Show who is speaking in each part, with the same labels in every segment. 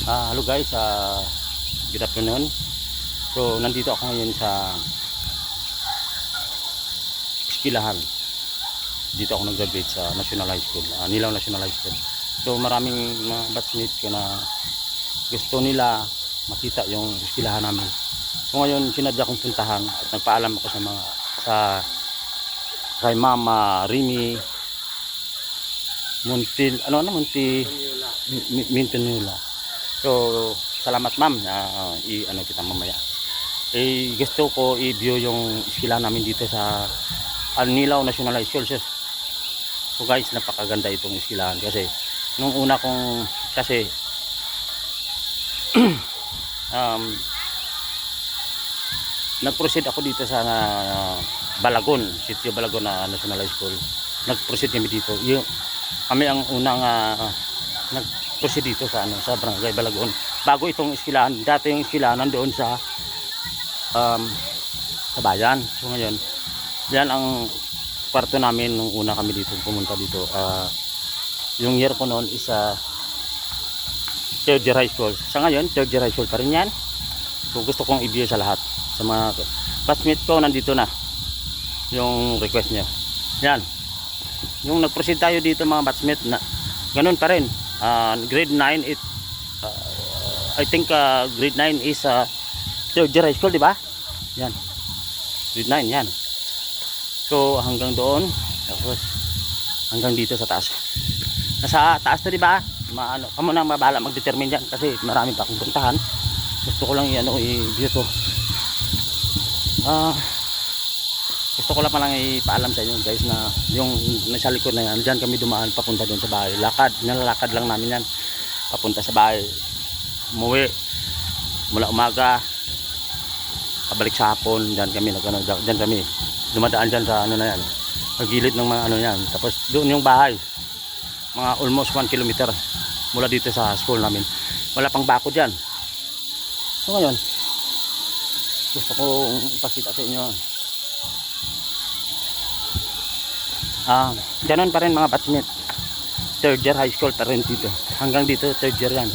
Speaker 1: Hello guys, good afternoon. So nandito ako ngayon sa eskwelahan. Dito ako nag-graduate sa National High School, Nilaw National High School. So maraming mga batchmates ko na gusto nila makita yung eskwelahan namin. So ngayon sinadya kong puntahan at nagpaalam ako kay Mama Rimi Mintinula. So salamat ma'am, ano kita mamaya. Gusto ko i-view yung eskwelahan namin dito sa Nilaw National High School. So guys, napakaganda itong eskwelahan kasi nung una kong nag-proceed ako dito sa Balagon, Sitio Balagon na National High School. Nag-proceed kami dito. Kami ang unang nag-proceed dito sa Barangay Balagon. Bago itong eskwelahan, dati yung eskwelahan nandoon sa bayan. So ngayon, yan ang kwarto namin nung una kami dito pumunta dito. Yung year ko noon is third year high school. Sa ngayon, third year high school pa rin yan. So gusto kong i-view sa lahat. Sa mga batchmate ko, nandito na yung request nyo. Yan. Yung nag-proceed tayo dito mga batchmate, na ganun pa rin. Grade 9, I think grade 9 is third year high school, di ba? Yan. Grade 9, yan. So hanggang doon, tapos hanggang dito sa taas. Nasa taas to, di ba? Kamo na mabahala mag-determine yan kasi marami pa akong puntahan. Gusto ko lang i-view to. Gusto ko lang palang ipaalam sa inyo guys na yung nasa likod na yan, dyan kami dumaan papunta doon sa bahay. Nilalakad lang namin yan papunta sa bahay. Umuwi mula umaga pabalik sa hapon, dyan kami dumadaan dyan sa na yan, pagilid ng mga yan. Tapos doon yung bahay, mga almost 1 kilometer mula dito sa school namin. Wala pang bako dyan. So ngayon, gusto ko ipakita sa inyo. Ganun pa rin mga batchmate. Third year high school pa rin dito. Hanggang dito, third year yan.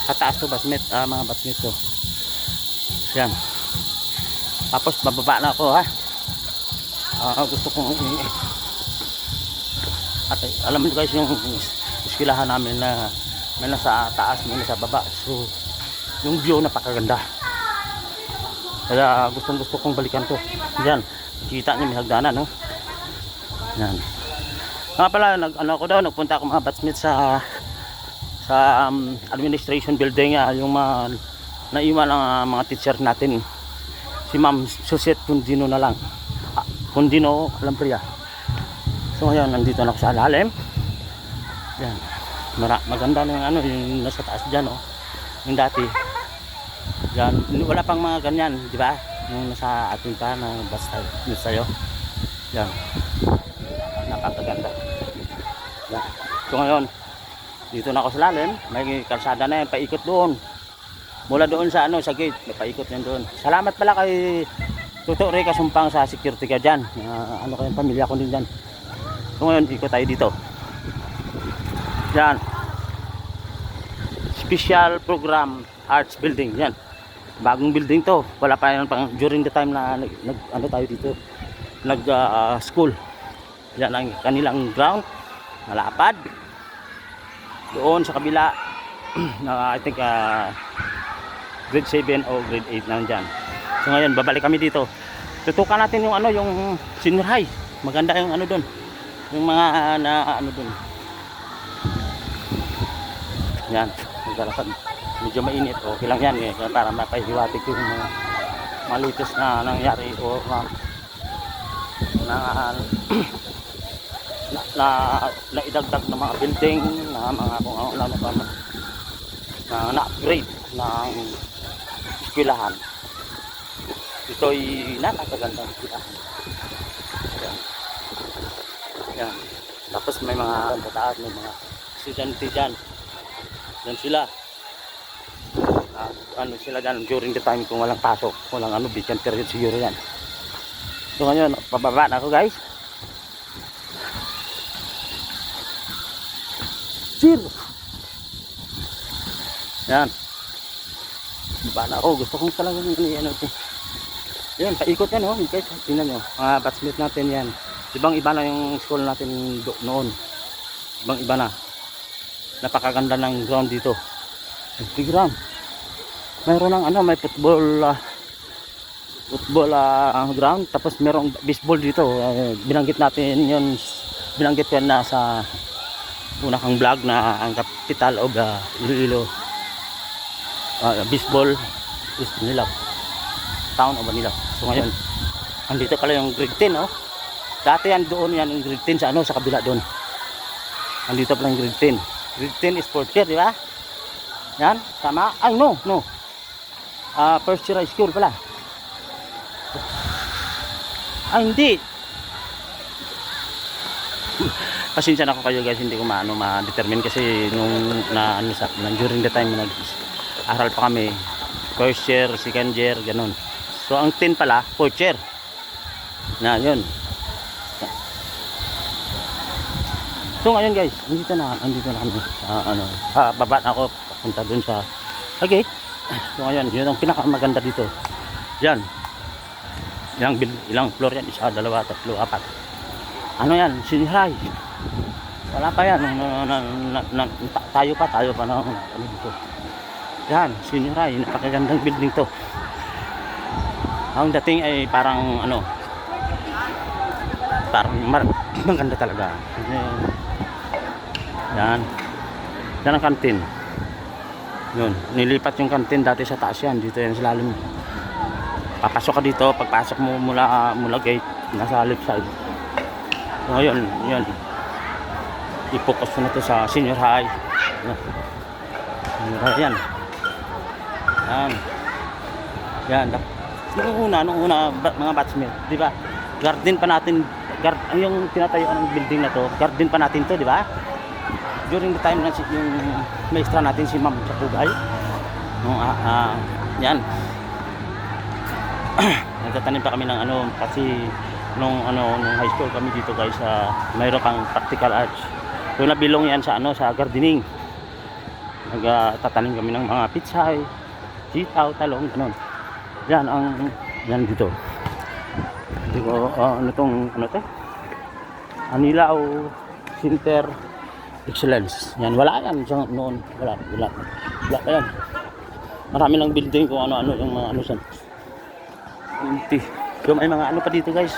Speaker 1: Kataas to batchmate, mga batchmate to. Yan. Tapos bababa na ako ha. Gusto kong alam mo guys, yung eskwelahan namin na may nasa taas, may nasa baba. So yung view napakaganda. Kaya gusto kong balikan to. Yan, kita niyo may hagdanan, no? Yan. Nga pala, nagpunta ako mga batchmates sa administration building, yung mga naiwan ang mga teacher natin. Si Ma'am Suset Kundino na lang. Kundino Alampriya. So ngayon, nandito na ako sa ilalim. Yan. Maganda na yung nasa taas dyan, oh. Yung dati. Yan, wala pang mga ganyan, di ba? Yung nasa atin pa na basta sa'yo. Yan. Napakaganda. Yan. So ngayon, dito na ako sa lalim. May kalsada na yan, paikot doon. Mula doon sa sa gate, may paikot yan doon. Salamat pala kay Tuto Ray Kasumpang sa security ka dyan. Kayong pamilya ko din dyan. So ngayon, ikot tayo dito. Yan. Special Program Arts Building. Yan. Bagong building to. Wala pa yan pang during the time na tayo dito. School. Yan ang kanilang ground. Malapad. Doon sa kabila. I think grade 7 o grade 8 nandyan. So ngayon, babalik kami dito. Tutukan natin yung yung senior high. Maganda yung doon. Yung mga doon. Yan. Maglalakad. Medyo mainit, okay lang yan para mapahiwatig yung mga malitis na nangyari o na idagdag ng mga building na mga kung ano pa na upgrade ng eskwelahan. Ito'y napakagandang eskwelahan. Yan. Tapos may mga taas, may mga estudyante dyan. Yan sila. Sila dyan during the time kung walang pasok, walang vacant period siguro yan. So ngayon, pababa na ako guys. Cheers! Yan. Baba na ako. Gusto kong talagang ano ito. Yan, paikot yan oh. Guys, tingnan nyo. Mga batchmate natin yan. Ibang iba na yung school natin noon. Ibang iba na. Napakaganda ng ground dito. Ground. Mayroon ng ano, may football ground, tapos merong baseball dito. Binanggit natin yun, binanggit ko na sa una kang vlog na ang capital of Iloilo, baseball is Manila, town of Manila. So ngayon andito pala yung grade 10 oh. Dati yan doon, yan yung grade 10 sa ano, sa kabila doon. Andito pala yung grade 10. Grade 10 is fourth year, di ba? Yan, tama? Ay no first year high school pala. Ay hindi. Pasensya na ako kayo guys, hindi ko ma-determine kasi nung during the time na nag-aral pa kami, first year, second year, ganun. So ang 10 pala, fourth year. Na yun. So ngayon guys, andito na kami. Baba na ako papunta dun sa okay. So ngayon, yun ang pinakamaganda dito. Yan. Ilang floor yan? 1, 2, 3, 4. Ano yan? Senior high. Wala pa yan. Tayo pa na ano dito. Yan, senior high. Napakagandang building to. Ang dating ay parang ano, parang maganda talaga. Yan. Yan ang kantin. Yun, nilipat yung kantin dati sa taas yan. Dito yan sa lalim. Papasok ka dito, pagpasok mo mula gate, nasa left side. So ngayon, yun. I-focus ko na to sa senior high. Senior high yan. Yan. Nung una mga batchmate, di ba? Garden pa natin, yung tinatayuan ng building na to, garden pa natin to, di ba? During the time na yung maestra natin si Ma'am Chapugay. Yan. Nagtatanim pa kami ng ano kasi nung high school kami dito guys, mayroon pang practical arts. So nabilong yan sa sa gardening. Nagtatanim kami ng mga pitsay, sitaw, talong, ganun. Yan dito. Dito ano to? Anilaw Center Excellence. Yan, wala yan noon. Wala pa yan. Marami lang building kung ano yung mga ano san. So may mga ano pa dito guys.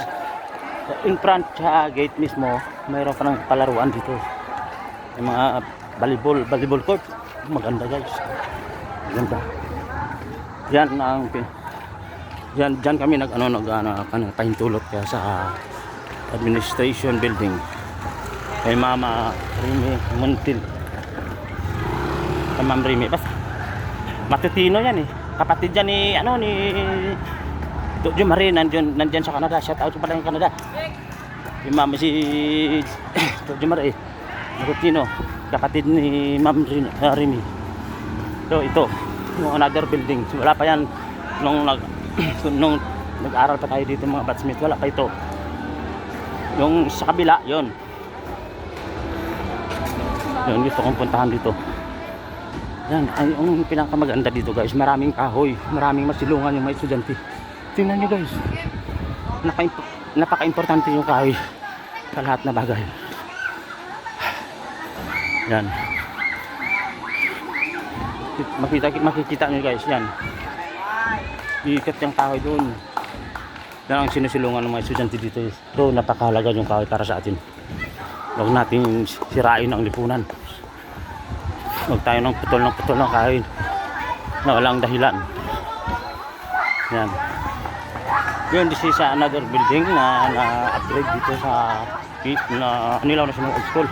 Speaker 1: In front sa gate mismo, mayroon pa ng palaruan dito. Yung mga volleyball court. Maganda guys. Maganda. Diyan kami pahintulot kaya sa administration building. Kay Mama Rimi Muntil. Kay Ma'am Rimi. Basta matutino yan eh. Kapatid yan ni Tujo Marie, nandyan sa Canada. Shout out pala yung Canada. Yung mama si Tujo Marie. Matutino. Kapatid ni Ma'am Rimi. So ito, yung another building. Wala pa yan nung nag-aral pa tayo dito mga batchmates. Wala pa ito. Yung sa kabila, yun. Yun, gusto kong puntahan dito. Yan, ang pinakamaganda dito guys, maraming kahoy, maraming masilungan yung mga estudyante. Tingnan nyo guys, napaka-importante yung kahoy sa lahat na bagay. Yan. Makikita nyo guys, yan. Ikat yung kahoy doon. Yan ang sinusilungan ng mga estudyante dito. So, napakahalaga yung kahoy para sa atin. Huwag natin sirain ang lipunan. Huwag tayo ng putol ng kahoy na walang dahilan. Yan. Yun, this is another building na upgrade dito sa Anilaw National High School.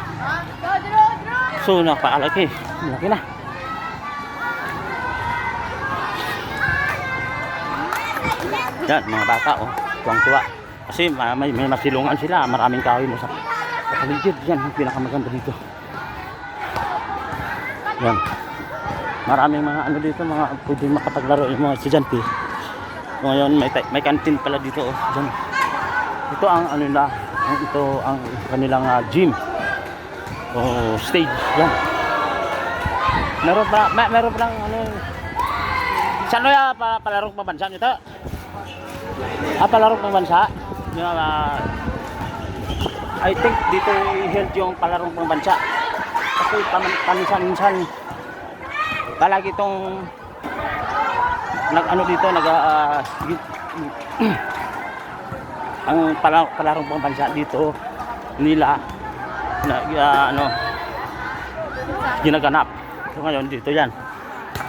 Speaker 1: So, napakalaki. Malaki na. Yan, mga bata, tuwang-tuwa. Kasi may masilungan sila, maraming kahoy mo sa paligid. Yan, yung pinakamaganda dito. Yan. Maraming mga dito, mga pwedeng makapaglaro yung mga estudyante. Ngayon may canteen pala dito, Diyan. Ito ang ito ang kanilang gym. Stage. Yan. Meron pa lang Saan ya palarong pambansa nito? Palarong pambansa? Yung, I think dito i-held yung palarong pambansa. Kasi paminsan-minsan palagi itong dito ang palarong pambansa dito nila ginaganap. So ngayon dito yan.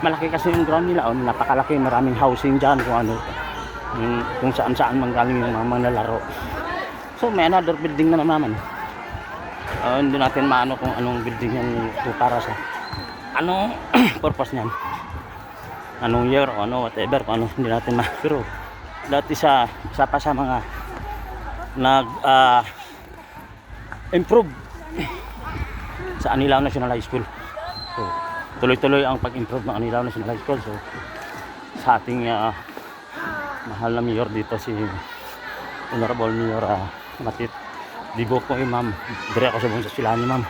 Speaker 1: Malaki kasi yung ground nila, napakalaki, maraming housing dyan kung saan manggaling yung mga nalaro. So may another building na naman. Hindi natin maano kung anong building yan ito para sa anong purpose niyan. Anong year o ano, whatever, kung ano, hindi natin pero dati isa pa sa mga improve sa Anilao National High School. So tuloy-tuloy ang pag-improve ng Anilao National High School. So sa ating mahal na mayor dito, si Honorable Mayor Matit Dibo ko, ma'am, dire ako sa buong sila ni ma'am.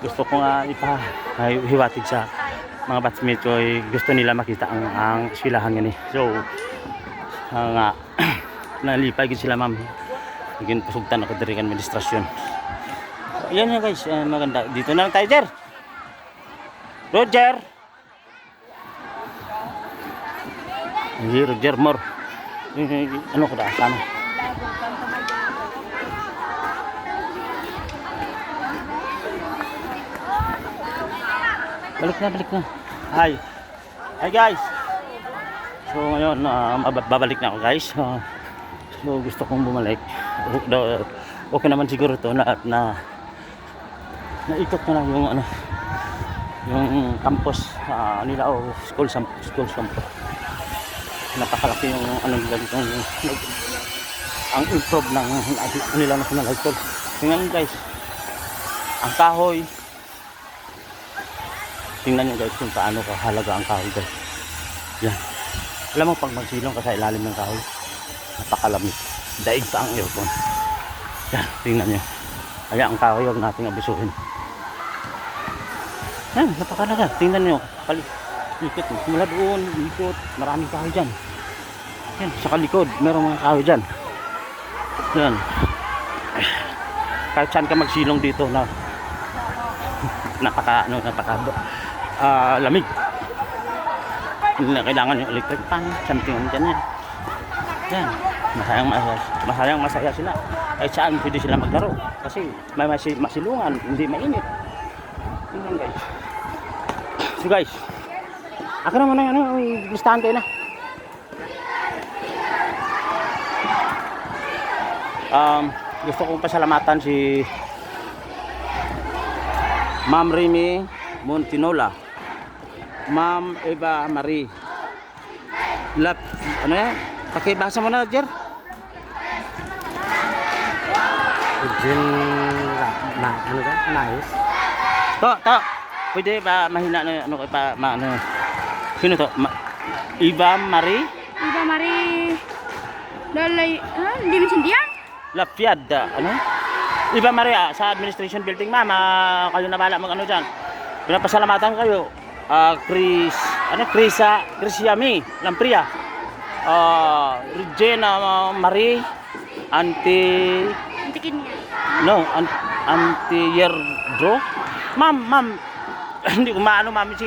Speaker 1: Gusto ko nga ipahiwatig sa mga batchmate ko, gusto nila makita ang eskwelahan nga ni. So nga nalipay gid sila ma'am. Naging pusugtan ako diri kan administrasyon. So, yan nga guys, maganda. Dito na lang tayo, Jer. Roger. Roger Moore. Ano ko da sana? Balik na. Hi guys. So ngayon babalik na ako guys. So gusto kong bumalik. Okay naman siguro to na naikot na lang yung campus nila o school campus. Napakalaki yung nila dito, ang improve ng nila National High School. Tingnan nyo guys, ang kahoy. Tingnan nyo guys kung paano kahalaga ang kahoy guys. Yan. Alam mo pag magsilong ka sa ilalim ng kahoy, napakalamig. Daig pa ang aircon. Yan, tingnan nyo. Kaya ang kahoy huwag nating abisuhin. Yan, napakalaga. Tingnan nyo. Ikot. Mula doon, ikot. Maraming kahoy dyan. Yan, sa kalikod, merong mga kahoy dyan. Yan. Kahit saan ka magsilong dito na napaka lamig. Hindi na kailangan yung electric fan. Something dyan yan. Yan. Masayang sila. Kahit saan pwede sila maglaro. Kasi may masilungan, hindi mainit. Yan guys. So guys, ako naman na listahan kayo na. Gusto kong pasalamatan si Ma'am Remy Montinola, Ma'am Eva Marie. Ano yan? Pakibasa mo na, Jer.
Speaker 2: Ano ka? Nice.
Speaker 1: To. Pwede ba mahina na ano pa ano? Sino to? Eva Marie?
Speaker 3: Eva Marie. Dalay, hindi mo sindihan?
Speaker 1: Lapiad, ano? Eva Maria sa administration building, ma'am. Kayo na bala mag ano diyan. Pinapasalamatan kayo. Chris Yami, Lampria. Regina Marie, Auntie Yerdro. Ma'am. Hindi ko maano ma'am,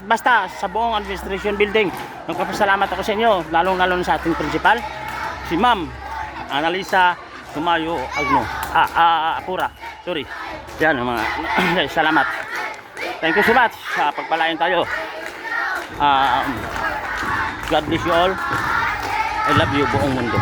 Speaker 1: basta sa buong administration building nagpapasalamat ako sa inyo, lalong-lalo sa ating principal, si Ma'am Analisa Tumayo Agno. Apura. Sorry. Yan mga salamat. Thank you so much sa pagpalain tayo. God bless you all. I love you buong mundo.